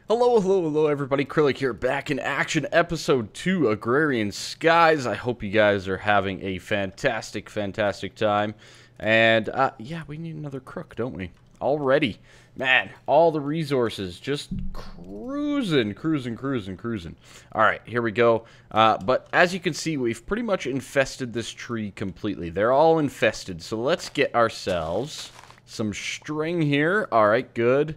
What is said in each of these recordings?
Hello, hello, hello, everybody. Acrylic here, back in action, episode 2, Agrarian Skies. I hope you guys are having a fantastic, fantastic time. And, yeah, we need another crook, don't we? Already. Man, all the resources just cruising. Alright, here we go. But as you can see, we've pretty much infested this tree completely. They're all infested, so let's get ourselves some string here. Alright, good.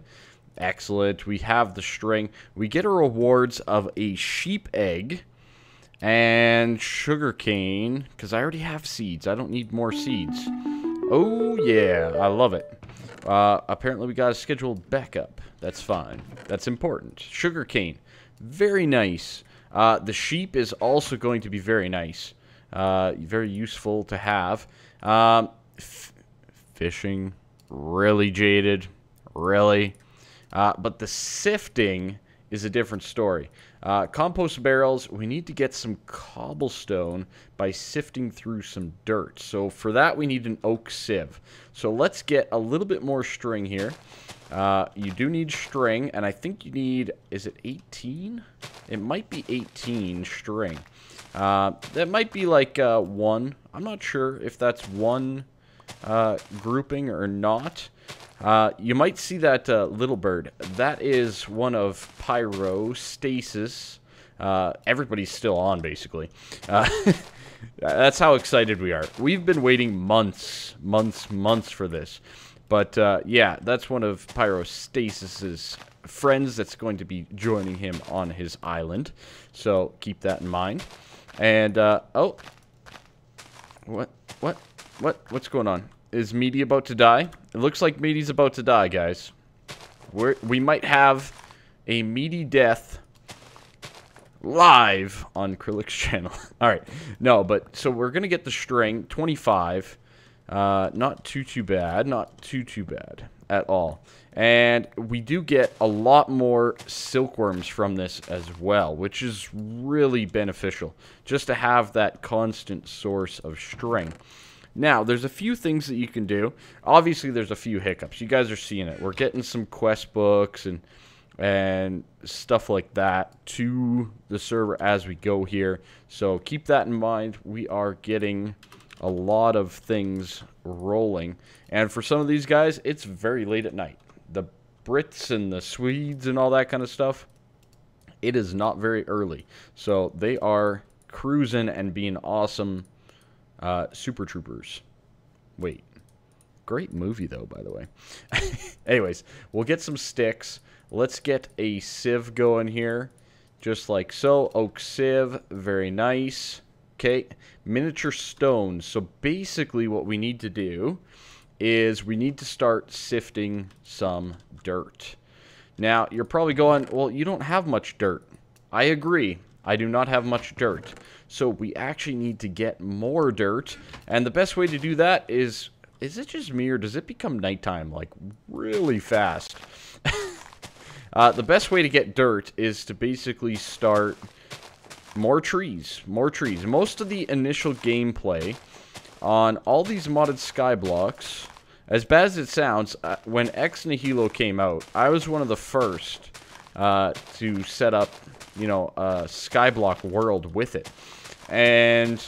Excellent. We have the string. We get our rewards of a sheep egg and sugarcane, because I already have seeds. I don't need more seeds. Oh, yeah. I love it. Apparently, we got a scheduled backup. That's fine. That's important. Sugarcane. Very nice. The sheep is also going to be very nice. Very useful to have. Fishing. Really jaded. Really. But the sifting is a different story. Compost barrels, we need to get some cobblestone by sifting through some dirt. So for that, we need an oak sieve. So let's get a little bit more string here. You do need string, and I think you need, is it 18? It might be 18 string. That might be like one. I'm not sure if that's one grouping or not. You might see that little bird. That is one of pyrostasis. Everybody's still on, basically. That's how excited we are. We've been waiting months for this. But, yeah, that's one of Pyrostasis's friends that's going to be joining him on his island. So, keep that in mind. And, oh. What's going on? Is Meaty about to die? It looks like Meaty's about to die, guys. We might have a Meaty death live on Acrylic's channel. Alright. No, but, so we're going to get the string, 25. Not too bad. Not too bad at all. And we do get a lot more silkworms from this as well, which is really beneficial. Just to have that constant source of string. Now, there's a few things that you can do. Obviously, there's a few hiccups. You guys are seeing it. We're getting some quest books and stuff like that to the server as we go here. So keep that in mind. We are getting a lot of things rolling. And for some of these guys, it's very late at night. The Brits and the Swedes and all that kind of stuff, it is not very early. So they are cruising and being awesome Super Troopers. Wait. Great movie, though, by the way. Anyways, we'll get some sticks. Let's get a sieve going here. Just like so. Oak sieve. Very nice. Okay. Miniature stones. So basically what we need to do is we need to start sifting some dirt. Now, you're probably going, well, you don't have much dirt. I agree. I do not have much dirt. So we actually need to get more dirt. And the best way to do that is it just me or does it become nighttime like really fast? The best way to get dirt is to basically start more trees. Most of the initial gameplay on all these modded sky blocks, as bad as it sounds, when Ex Nihilo came out, I was one of the first to set up, you know, a skyblock world with it. And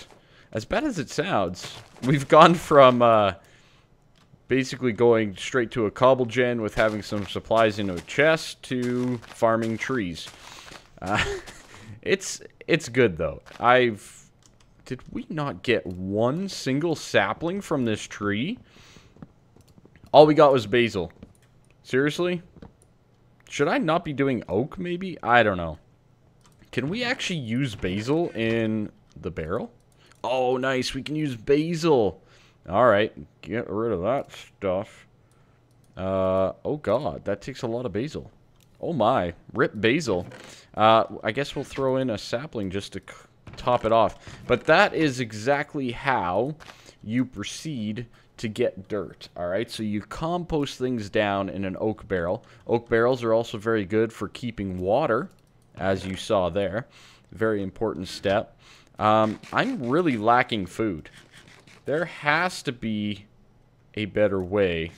as bad as it sounds, we've gone from basically going straight to a cobble gen with having some supplies in a chest to farming trees. It's good though. Did we not get one single sapling from this tree? All we got was basil. Seriously? Should I not be doing oak maybe? I don't know. Can we actually use basil in the barrel? Oh, nice. We can use basil. Alright. Get rid of that stuff. Oh, God. That takes a lot of basil. Oh, my. Rip basil. I guess we'll throw in a sapling just to top it off. But that is exactly how you proceed to get dirt. Alright, so you compost things down in an oak barrel. Oak barrels are also very good for keeping water, as you saw there. Very important step. I'm really lacking food. There has to be a better way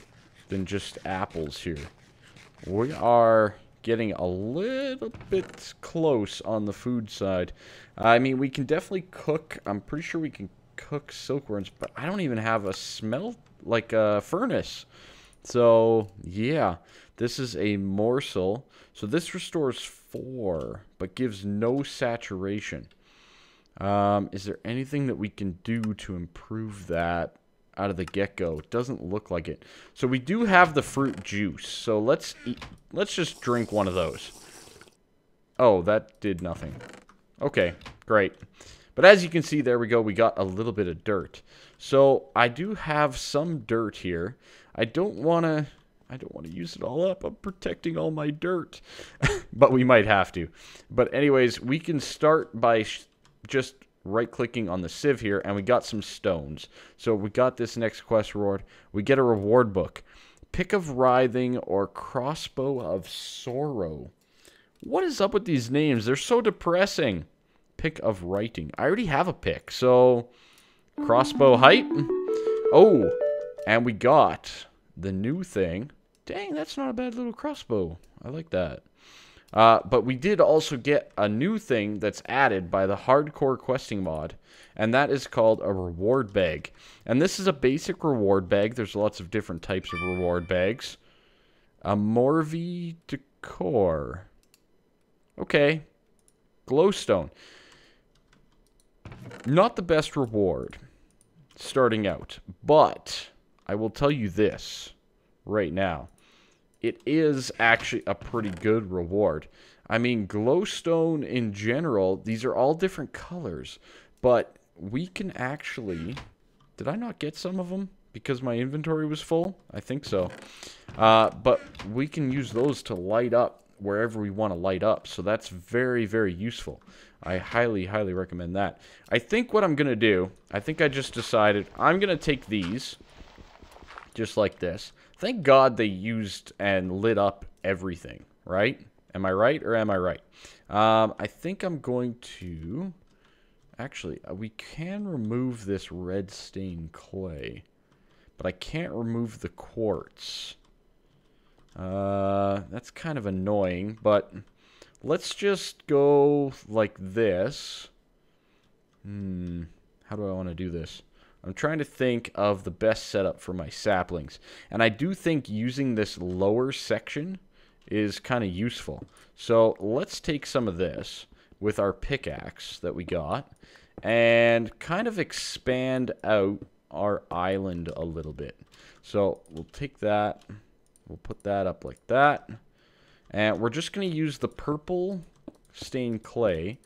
than just apples here. We are getting a little bit close on the food side. I mean, we can definitely cook. I'm pretty sure we can cook silkworms, but I don't even have a furnace. So, yeah, this is a morsel. So this restores 4, but gives no saturation. Is there anything that we can do to improve that out of the get-go? It doesn't look like it. So we do have the fruit juice. So let's just drink one of those. Oh, that did nothing. Okay, great. But as you can see, there we go. We got a little bit of dirt. So I do have some dirt here. I don't want to use it all up. I'm protecting all my dirt. But we might have to. But anyways, we can start by just right-clicking on the sieve here, and we got some stones. So we got this next quest reward. We get a reward book. Pick of Writhing or Crossbow of Sorrow. What is up with these names? They're so depressing. Pick of Writing. I already have a pick, so crossbow height. Oh, and we got the new thing. Dang, that's not a bad little crossbow. I like that. But we did also get a new thing that's added by the hardcore questing mod, and that is called a reward bag. And this is a basic reward bag. There's lots of different types of reward bags. A Morvi Decor. Okay. Glowstone. Not the best reward starting out, but I will tell you this right now. It is actually a pretty good reward. I mean, glowstone in general, these are all different colors, but we can actually... Did I not get some of them because my inventory was full? I think so. But we can use those to light up wherever we want to light up, so that's very, very useful. I highly, highly recommend that. I think what I'm going to do, I think I just decided I'm going to take these, just like this. Thank God they used and lit up everything, right? Am I right or am I right? I think I'm going to... Actually, we can remove this red stained clay, but I can't remove the quartz. That's kind of annoying, but let's just go like this. How do I want to do this? I'm trying to think of the best setup for my saplings. And I do think using this lower section is kind of useful. So let's take some of this with our pickaxe that we got and kind of expand out our island a little bit. So we'll take that. We'll put that up like that. And we're just going to use the purple stained clay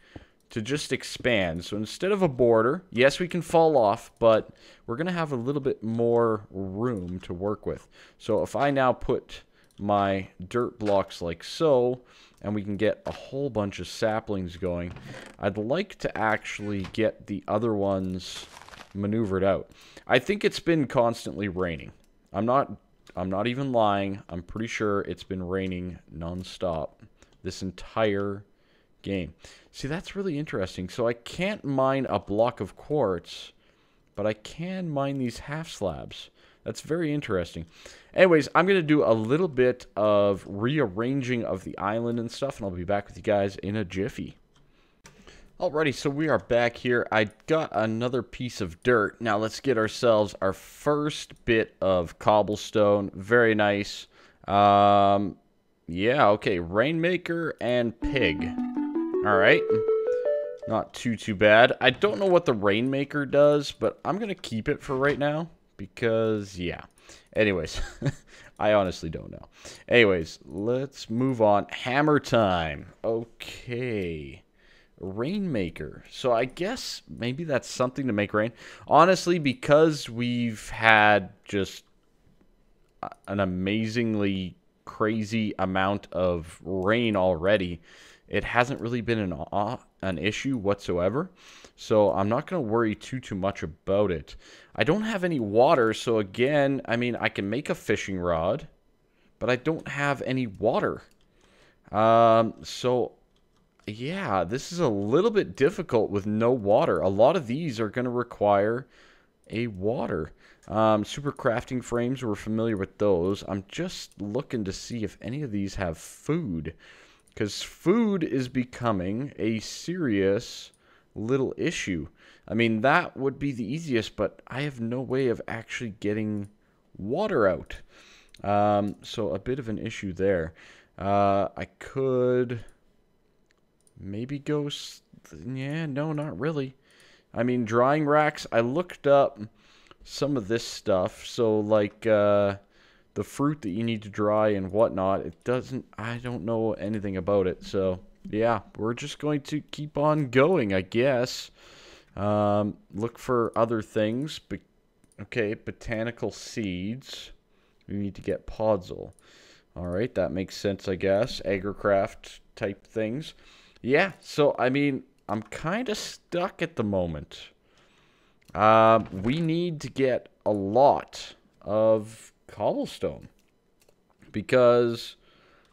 to just expand. So instead of a border, yes, we can fall off, but we're going to have a little bit more room to work with. So if I now put my dirt blocks like so, and we can get a whole bunch of saplings going, I'd like to actually get the other ones maneuvered out. I think it's been constantly raining. I'm not even lying. I'm pretty sure it's been raining non-stop this entire game. See, that's really interesting. So I can't mine a block of quartz, but I can mine these half slabs. That's very interesting. Anyways, I'm going to do a little bit of rearranging of the island and stuff, and I'll be back with you guys in a jiffy. Alrighty, so we are back here. I got another piece of dirt. Now let's get ourselves our first bit of cobblestone. Very nice. Yeah, okay. Rainmaker and pig. Alright. Not too bad. I don't know what the Rainmaker does, but I'm going to keep it for right now. Because, yeah. Anyways, I honestly don't know. Anyways, let's move on. Hammer time. Okay. Rainmaker. So I guess maybe that's something to make rain. Honestly, because we've had just an amazingly crazy amount of rain already, it hasn't really been an issue whatsoever. So I'm not going to worry too much about it. I don't have any water, so again, I mean, I can make a fishing rod, but I don't have any water. So yeah, this is a little bit difficult with no water. A lot of these are going to require a water. Super crafting frames, we're familiar with those. I'm just looking to see if any of these have food. Because food is becoming a serious little issue. I mean, that would be the easiest, but I have no way of actually getting water out. So a bit of an issue there. I could maybe go... Yeah, no, not really. I mean, drying racks, I looked up some of this stuff. So, like, the fruit that you need to dry and whatnot, it doesn't... I don't know anything about it. So, yeah, we're just going to keep on going, I guess. Look for other things. Okay, botanical seeds. We need to get podzol. Alright, that makes sense, I guess. Agricraft type things. Yeah, so, I mean, I'm kind of stuck at the moment. We need to get a lot of cobblestone. Because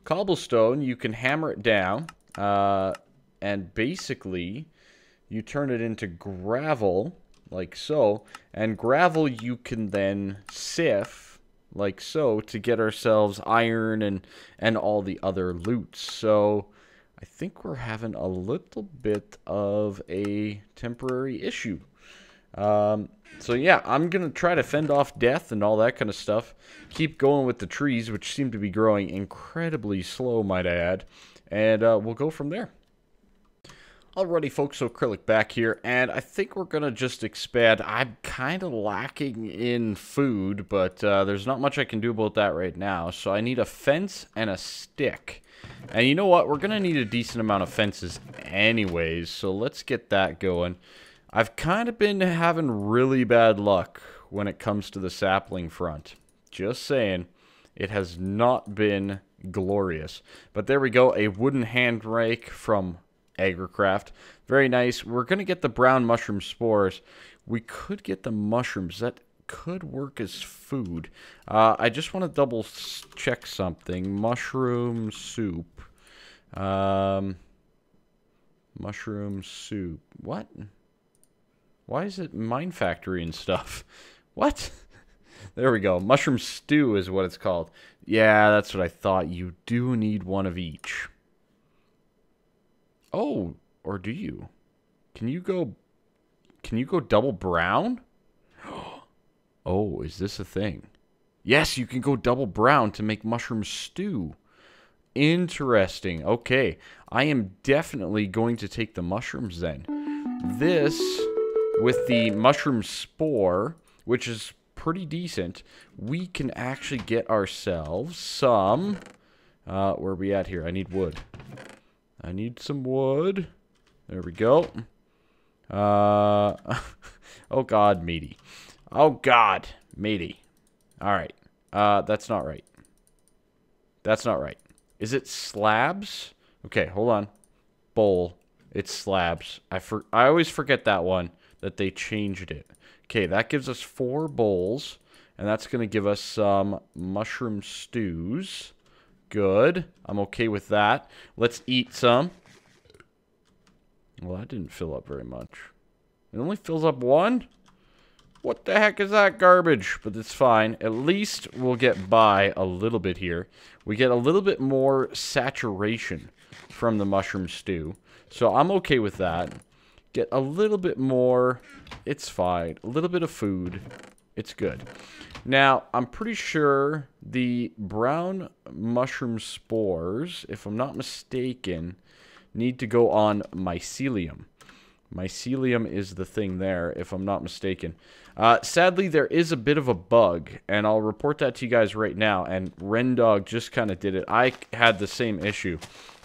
cobblestone, you can hammer it down. And basically, you turn it into gravel, like so. And gravel you can then sift, like so, to get ourselves iron and all the other loot. So I think we're having a little bit of a temporary issue. So yeah, I'm going to try to fend off death and all that kind of stuff. Keep going with the trees, which seem to be growing incredibly slow, might I add. And we'll go from there. Alrighty, folks, so Acrylic back here, and I think we're going to just expand. I'm kind of lacking in food, but there's not much I can do about that right now. So I need a fence and a stick. And you know what? We're going to need a decent amount of fences anyways, so let's get that going. I've kind of been having really bad luck when it comes to the sapling front. Just saying, it has not been glorious. But there we go, a wooden hand rake from Agricraft. Very nice. We're going to get the brown mushroom spores. We could get the mushrooms. That could work as food. I just want to double check something. Mushroom soup. Mushroom soup. What? Why is it Mine Factory and stuff? What? There we go. Mushroom stew is what it's called. Yeah, that's what I thought. You do need one of each. Oh, or do you? Can you go double brown? Oh, is this a thing? Yes, you can go double brown to make mushroom stew. Interesting. Okay, I am definitely going to take the mushrooms then. This, with the mushroom spore, which is pretty decent, we can actually get ourselves some... where are we at here? I need wood. I need some wood. There we go. Oh God, meaty. Oh God, meaty. Alright. That's not right. That's not right. Is it slabs? Okay, hold on. Bowl. It's slabs. I always forget that one, that they changed it. Okay, that gives us 4 bowls. And that's going to give us some mushroom stews. Good. I'm okay with that. Let's eat some. Well, that didn't fill up very much. It only fills up 1? What the heck is that garbage? But it's fine. At least we'll get by a little bit here. We get a little bit more saturation from the mushroom stew. So I'm okay with that. Get a little bit more. It's fine. A little bit of food. It's good. Now, I'm pretty sure the brown mushroom spores, if I'm not mistaken, need to go on mycelium. Mycelium is the thing there, if I'm not mistaken. Sadly, there is a bit of a bug, and I'll report that to you guys right now, and Rendog just kind of did it. I had the same issue.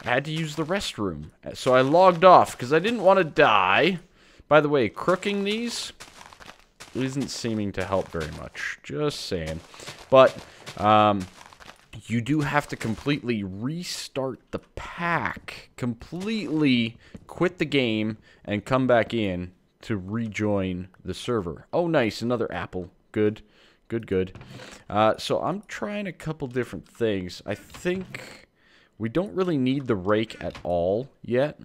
I had to use the restroom, so I logged off, because I didn't want to die. By the way, crooking these isn't seeming to help very much. Just saying. But you do have to completely restart the pack. Completely quit the game and come back in to rejoin the server. Oh, nice. Another apple. Good. Good, good. So I'm trying a couple different things. I think We don't really need the rake at all yet.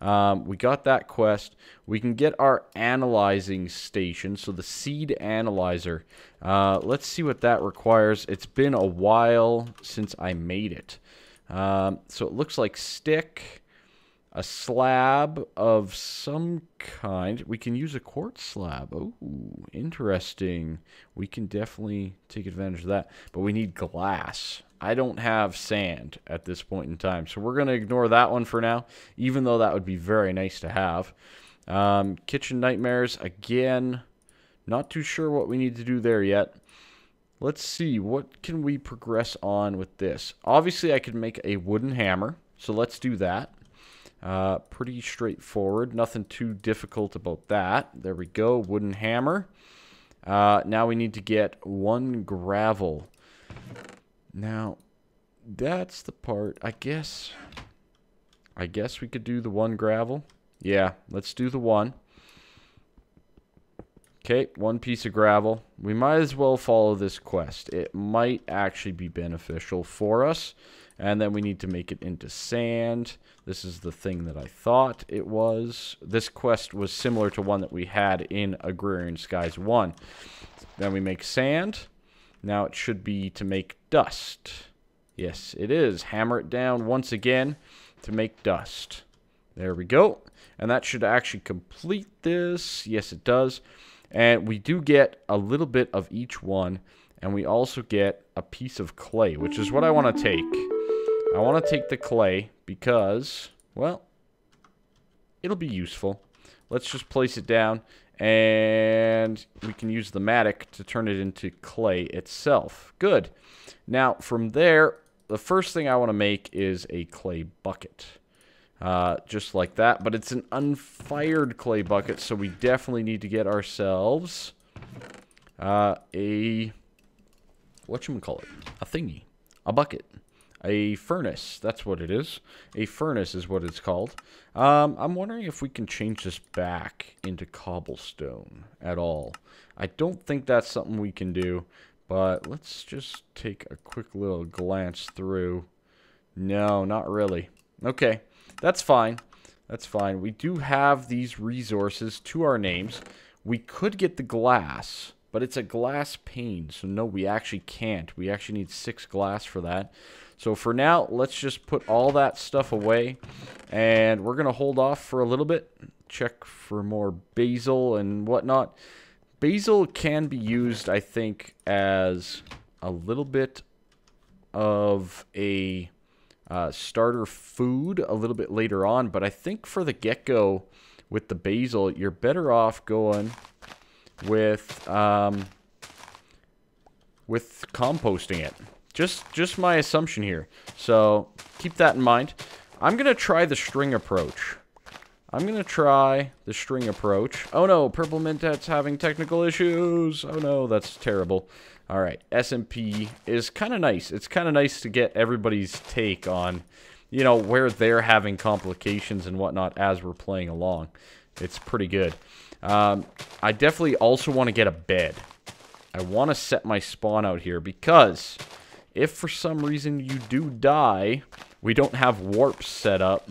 We got that quest. We can get our analyzing station, so the seed analyzer. Let's see what that requires. It's been a while since I made it. So it looks like stick, a slab of some kind. We can use a quartz slab. Oh, interesting. We can definitely take advantage of that. But we need glass. I don't have sand at this point in time, so we're going to ignore that one for now, even though that would be very nice to have. Kitchen nightmares, again, not too sure what we need to do there yet. Let's see, what can we progress on with this? Obviously, I could make a wooden hammer, so let's do that. Pretty straightforward, nothing too difficult about that. There we go, wooden hammer. Now we need to get 1 gravel. Now, that's the part, I guess we could do the 1 gravel. Yeah, let's do the 1. Okay, 1 piece of gravel. We might as well follow this quest. It might actually be beneficial for us. And then we need to make it into sand. This is the thing that I thought it was. This quest was similar to one that we had in Agrarian Skies 1. Then we make sand. Now it should be to make dust. Yes, it is. Hammer it down once again to make dust. There we go. And that should actually complete this. Yes, it does. And we do get a little bit of each one. And we also get a piece of clay, which is what I want to take. I want to take the clay because, well, it'll be useful. Let's just place it down. And we can use the matic to turn it into clay itself. Good. Now, from there, the first thing I want to make is a clay bucket. Just like that. But it's an unfired clay bucket, so we definitely need to get ourselves a... whatchamacallit? A thingy. A bucket. A furnace, that's what it is. A furnace is what it's called. I'm wondering if we can change this back into cobblestone at all. I don't think that's something we can do, but let's just take a quick little glance through. No, not really. Okay, that's fine. That's fine. We do have these resources to our names. We could get the glass, but it's a glass pane, so no, we actually can't. We actually need 6 glass for that. So for now, let's just put all that stuff away, and we're going to hold off for a little bit, check for more basil and whatnot. Basil can be used, I think, as a little bit of a starter food a little bit later on, but I think for the get-go with the basil, you're better off going with composting it. Just my assumption here. So keep that in mind. I'm going to try the string approach. Oh no, Purple Mintet's having technical issues. Oh no, that's terrible. Alright, SMP is kind of nice. It's kind of nice to get everybody's take on, you know, where they're having complications and whatnot as we're playing along. It's pretty good. I definitely also want to get a bed. I want to set my spawn out here because if for some reason you do die, we don't have warps set up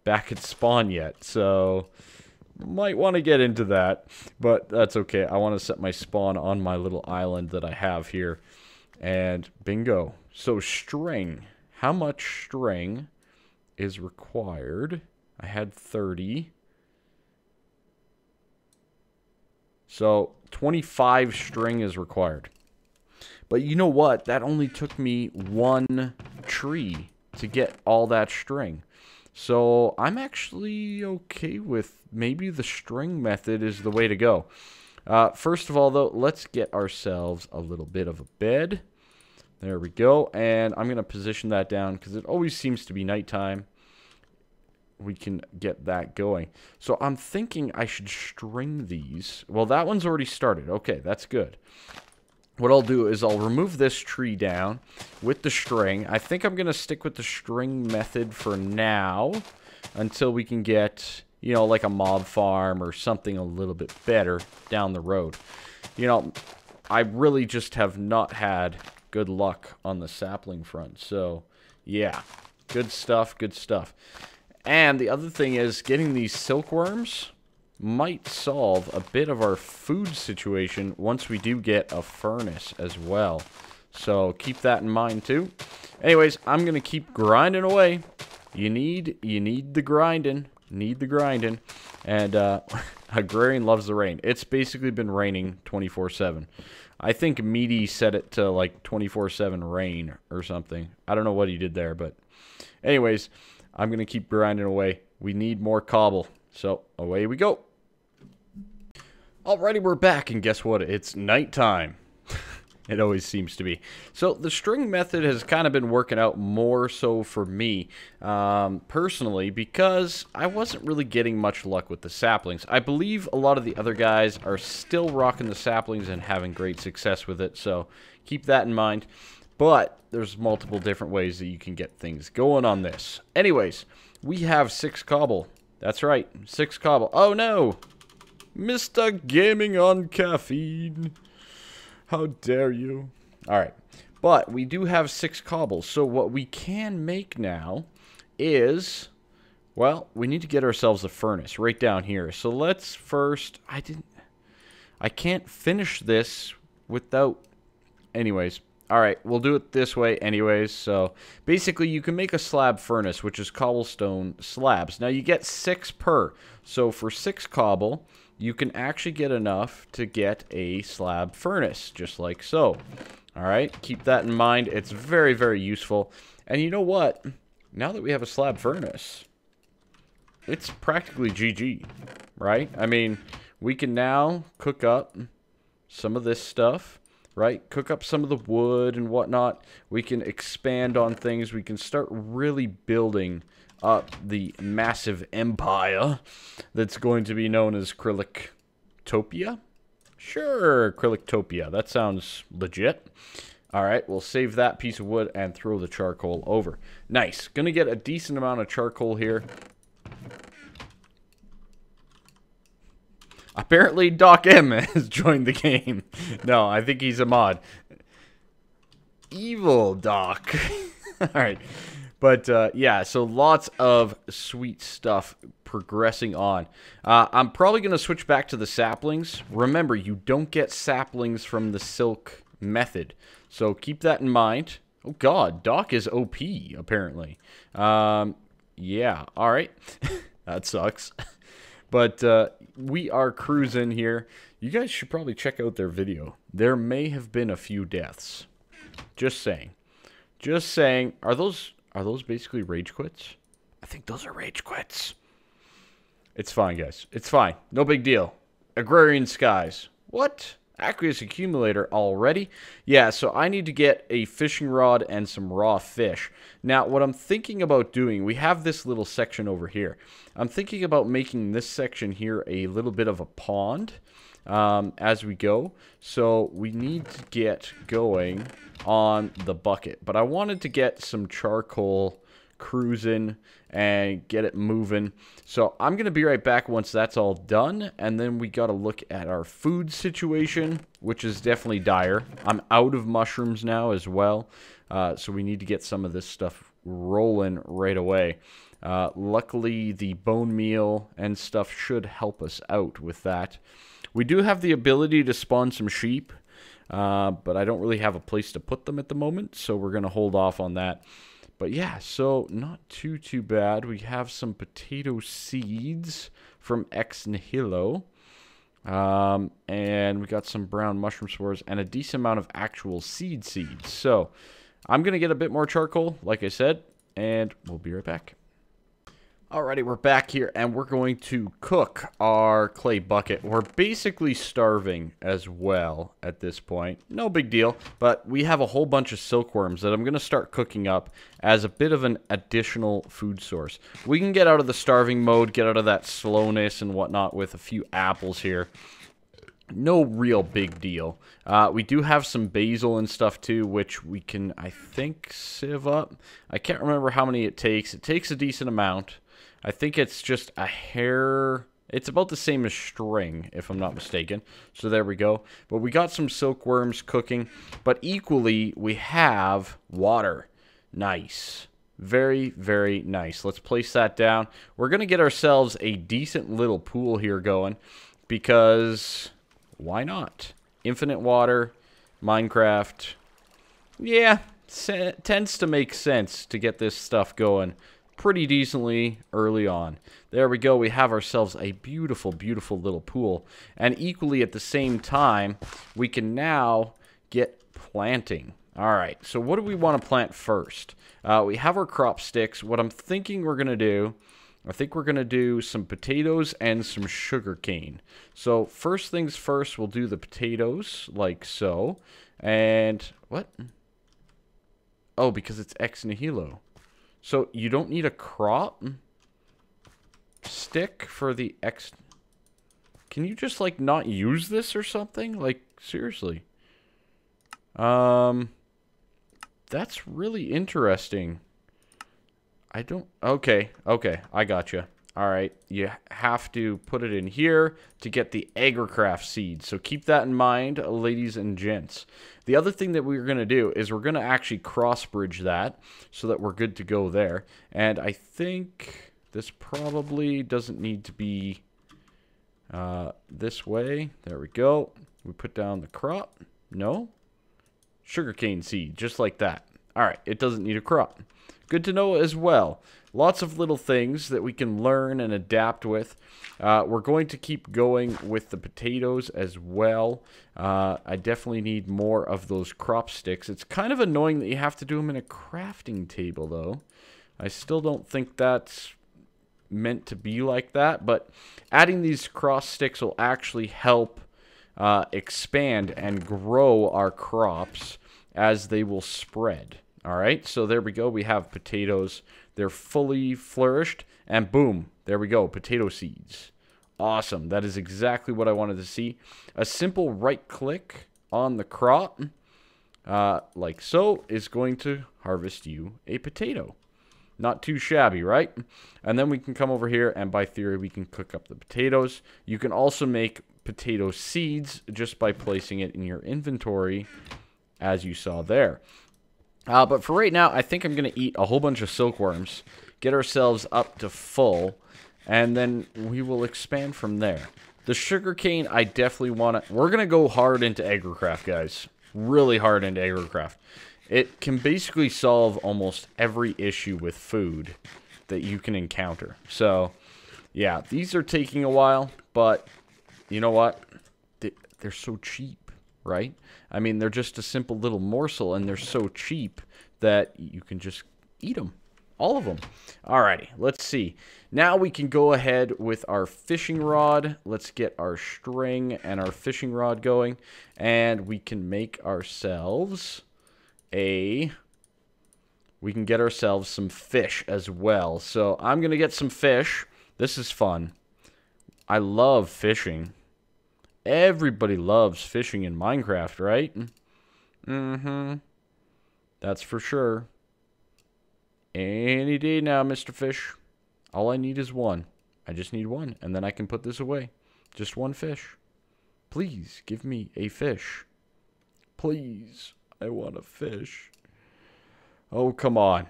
back at spawn yet. So, might want to get into that, but that's okay. I want to set my spawn on my little island that I have here. And bingo. So, string. How much string is required? I had 30. So, 25 string is required. But you know what? That only took me 1 tree to get all that string. So I'm actually okay with maybe the string method is the way to go. First of all, though, let's get ourselves a little bit of a bed. There we go. And I'm going to position that down because it always seems to be nighttime. We can get that going. So I'm thinking I should string these. Well, that one's already started. Okay, that's good. What I'll do is I'll remove this tree down with the string. I think I'm going to stick with the string method for now until we can get, you know, like a mob farm or something a little bit better down the road. You know, I really just have not had good luck on the sapling front. So, yeah. Good stuff, good stuff. And the other thing is, getting these silkworms might solve a bit of our food situation once we do get a furnace as well. So keep that in mind too. Anyways, I'm going to keep grinding away. You need the grinding. Need the grinding. And Agrarian loves the rain. It's basically been raining 24/7. I think Meaty set it to like 24/7 rain or something. I don't know what he did there, but anyways, I'm going to keep grinding away. We need more cobble. So away we go. Alrighty, we're back, and guess what? It's nighttime. It always seems to be. So the string method has kind of been working out more so for me, personally, because I wasn't really getting much luck with the saplings. I believe a lot of the other guys are still rocking the saplings and having great success with it, so keep that in mind. But there's multiple different ways that you can get things going on this. Anyways, we have 6 cobble. That's right, 6 cobble. Oh no! Mr. Gaming on Caffeine. How dare you? Alright, but we do have 6 cobbles, so what we can make now is, well, we need to get ourselves a furnace right down here. So let's first, I can't finish this without, anyways. Alright, we'll do it this way anyways. So basically you can make a slab furnace, which is cobblestone slabs. Now you get 6 per, so for 6 cobble, you can actually get enough to get a slab furnace, just like so. Alright, keep that in mind. It's very, very useful. And you know what? Now that we have a slab furnace, it's practically GG, right? I mean, we can now cook up some of this stuff, right? Cook up some of the wood and whatnot. We can expand on things. We can start really building up the massive empire that's going to be known as Acrylictopia? Sure, Acrylictopia. That sounds legit. Alright, we'll save that piece of wood and throw the charcoal over. Nice. Gonna get a decent amount of charcoal here. Apparently Doc M has joined the game. No, I think he's a mod. Evil Doc. Alright. But, yeah, so lots of sweet stuff progressing on. I'm probably going to switch back to the saplings. Remember, you don't get saplings from the silk method. So keep that in mind. Oh, God, Doc is OP, apparently. Yeah, alright. That sucks. But we are cruising here. You guys should probably check out their video. There may have been a few deaths. Just saying. Just saying. Are those basically rage quits? I think those are rage quits. It's fine, guys. It's fine. No big deal. Agrarian skies. What? Aqueous accumulator already? Yeah, so I need to get a fishing rod and some raw fish. Now, what I'm thinking about doing, we have this little section over here. I'm thinking about making this section here a little bit of a pond as we go. So we need to get going on the bucket. But I wanted to get some charcoal cruising and get it moving. So I'm going to be right back once that's all done. And then we got to look at our food situation, which is definitely dire. I'm out of mushrooms now as well. So we need to get some of this stuff rolling right away. Luckily, the bone meal and stuff should help us out with that. We do have the ability to spawn some sheep, but I don't really have a place to put them at the moment, so we're going to hold off on that. But yeah, so not too bad. We have some potato seeds from Ex Nihilo. And we got some brown mushroom spores and a decent amount of actual seeds. So I'm going to get a bit more charcoal, like I said, and we'll be right back. Alrighty, we're back here, and we're going to cook our clay bucket. We're basically starving as well at this point. No big deal, but we have a whole bunch of silkworms that I'm going to start cooking up as a bit of an additional food source. We can get out of the starving mode, get out of that slowness and whatnot with a few apples here. No real big deal. We do have some basil and stuff too, which we can, I think, sieve up. I can't remember how many it takes. It takes a decent amount. I think it's just a hair. It's about the same as string, if I'm not mistaken. So there we go. But we got some silkworms cooking. But equally, we have water. Nice. Very, very nice. Let's place that down. We're going to get ourselves a decent little pool here going because why not? Infinite water, Minecraft. Yeah, tends to make sense to get this stuff going pretty decently early on. There we go. We have ourselves a beautiful, beautiful little pool. And equally at the same time, we can now get planting. All right, so what do we want to plant first? We have our crop sticks. What I'm thinking we're going to do, I think we're going to do some potatoes and some sugar cane. So first things first, we'll do the potatoes like so. And what? Oh, because it's ex nihilo. So you don't need a crop stick for the ex... Can you just, like, not use this or something? Like, seriously. That's really interesting. I don't... Okay, I gotcha. Alright, you have to put it in here to get the Agricraft seed. So keep that in mind, ladies and gents. The other thing that we're going to do is we're going to actually cross-bridge that so that we're good to go there. And I think this probably doesn't need to be this way. There we go. We put down the crop. No? Sugarcane seed, just like that. Alright, it doesn't need a crop. Good to know as well. Lots of little things that we can learn and adapt with. We're going to keep going with the potatoes as well. I definitely need more of those crop sticks. It's kind of annoying that you have to do them in a crafting table, though. I still don't think that's meant to be like that, but adding these cross sticks will actually help expand and grow our crops as they will spread. All right, so there we go. We have potatoes. They're fully flourished, and boom, there we go, potato seeds. Awesome. That is exactly what I wanted to see. A simple right-click on the crop, like so, is going to harvest you a potato. Not too shabby, right? And then we can come over here, and by theory, we can cook up the potatoes. You can also make potato seeds just by placing it in your inventory, as you saw there. But for right now, I think I'm going to eat a whole bunch of silkworms, get ourselves up to full, and then we will expand from there. The sugarcane, I definitely want to... We're going to go hard into Agricraft, guys. Really hard into Agricraft. It can basically solve almost every issue with food that you can encounter. So, yeah, these are taking a while, but you know what? They're so cheap, right? I mean, they're just a simple little morsel, and they're so cheap that you can just eat them. All of them. Alrighty, let's see. Now we can go ahead with our fishing rod. Let's get our string and our fishing rod going. And we can make ourselves we can get ourselves some fish as well. So I'm going to get some fish. This is fun. I love fishing. Everybody loves fishing in Minecraft, right? Mm-hmm. That's for sure. Any day now, Mr. Fish. All I need is one. I just need one, and then I can put this away. Just one fish. Please, give me a fish. Please, I want a fish. Oh, come on.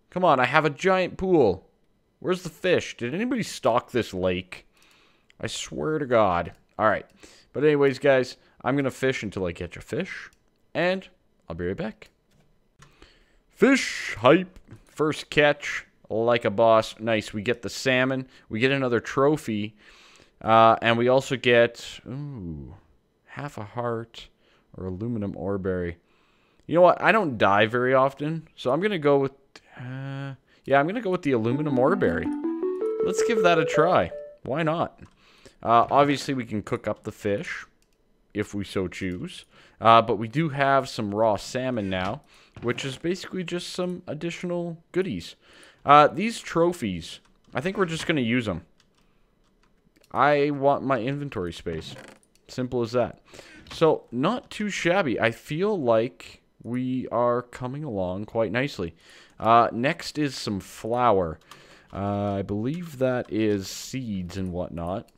Come on, I have a giant pool. Where's the fish? Did anybody stock this lake? I swear to God. Alright, but anyways, guys, I'm going to fish until I catch a fish, and I'll be right back. Fish hype. First catch, like a boss. Nice, we get the salmon. We get another trophy, and we also get, ooh, half a heart or aluminum ore berry. You know what? I don't die very often, so I'm going to go with, yeah, I'm going to go with the aluminum ore berry. Let's give that a try. Why not? Obviously, we can cook up the fish, if we so choose. But we do have some raw salmon now, which is basically just some additional goodies. These trophies, I think we're just going to use them. I want my inventory space. Simple as that. So, not too shabby. I feel like we are coming along quite nicely. Next is some flour. I believe that is seeds and whatnot.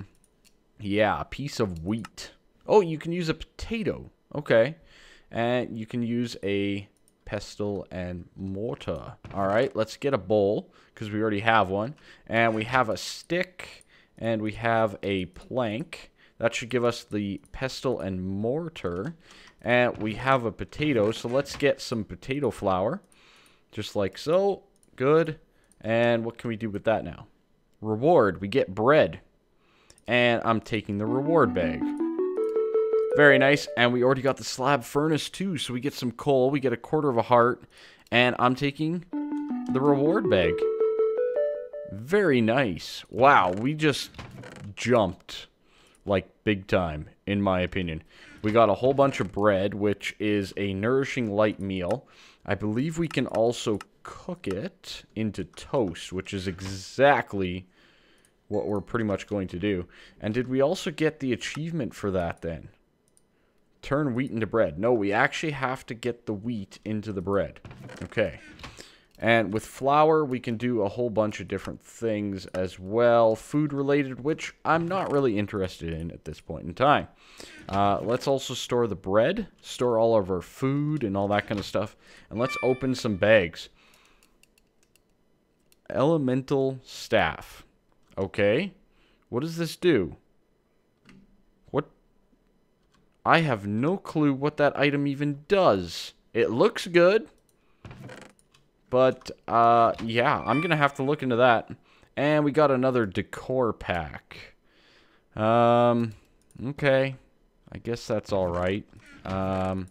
Yeah, a piece of wheat. Oh, you can use a potato. Okay. And you can use a pestle and mortar. All right, let's get a bowl because we already have one. And we have a stick and we have a plank. That should give us the pestle and mortar. And we have a potato, so let's get some potato flour. Just like so. Good. And what can we do with that now? Reward. We get bread. And I'm taking the reward bag. Very nice. And we already got the slab furnace too, so we get some coal. We get a quarter of a heart. And I'm taking the reward bag. Very nice. Wow, we just jumped like big time, in my opinion. We got a whole bunch of bread, which is a nourishing light meal. I believe we can also cook it into toast, which is exactly what we're pretty much going to do. And did we also get the achievement for that then? Turn wheat into bread. No, we actually have to get the wheat into the bread. Okay. And with flour, we can do a whole bunch of different things as well. Food related, which I'm not really interested in at this point in time. Let's also store the bread. Store all of our food and all that kind of stuff. And let's open some bags. Elemental staff. Okay. What does this do? What? I have no clue what that item even does. It looks good. But, yeah, I'm going to have to look into that. And we got another decor pack. Okay. I guess that's alright. I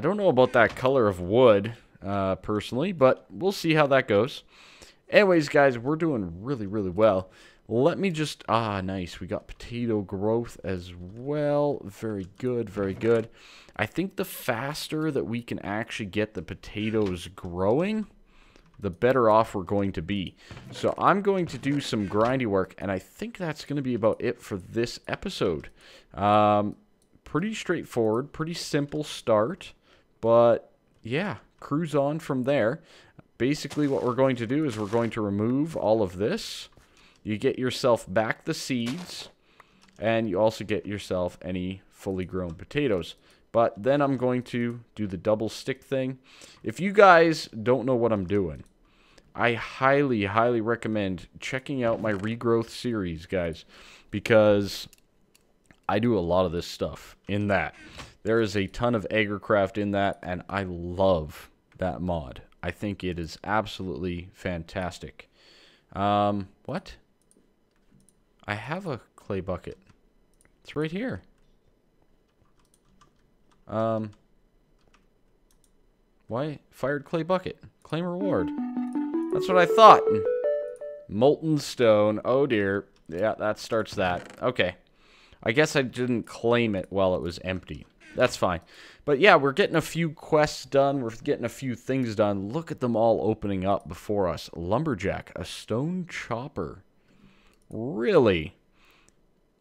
don't know about that color of wood, personally, but we'll see how that goes. Anyways, guys, we're doing really, really well. Let me just... nice. We got potato growth as well. Very good, very good. I think the faster that we can actually get the potatoes growing, the better off we're going to be. So I'm going to do some grindy work, and I think that's going to be about it for this episode. Pretty straightforward, pretty simple start, but yeah, cruise on from there. Basically what we're going to do is we're going to remove all of this. You get yourself back the seeds, and you also get yourself any fully grown potatoes. But then I'm going to do the double stick thing. If you guys don't know what I'm doing, I highly, highly recommend checking out my regrowth series, guys, because I do a lot of this stuff in that. There is a ton of AgriCraft in that, and I love that mod. I think it is absolutely fantastic. What? I have a clay bucket. It's right here. Why? Fired clay bucket. Claim reward. That's what I thought. Molten stone. Oh dear. Yeah, that starts that. Okay. I guess I didn't claim it while it was empty. That's fine. But yeah, we're getting a few quests done. We're getting a few things done. Look at them all opening up before us. Lumberjack. A stone chopper. Really?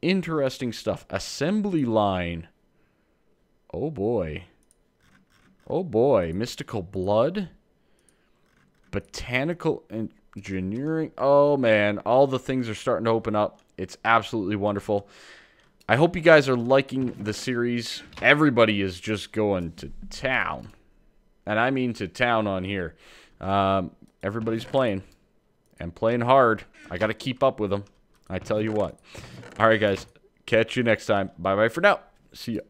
Interesting stuff. Assembly line. Oh boy. Oh boy. Mystical blood. Botanical engineering. Oh man. All the things are starting to open up. It's absolutely wonderful. I hope you guys are liking the series. Everybody is just going to town. And I mean to town on here. Everybody's playing. And playing hard. I got to keep up with them. I tell you what. Alright guys. Catch you next time. Bye bye for now. See ya.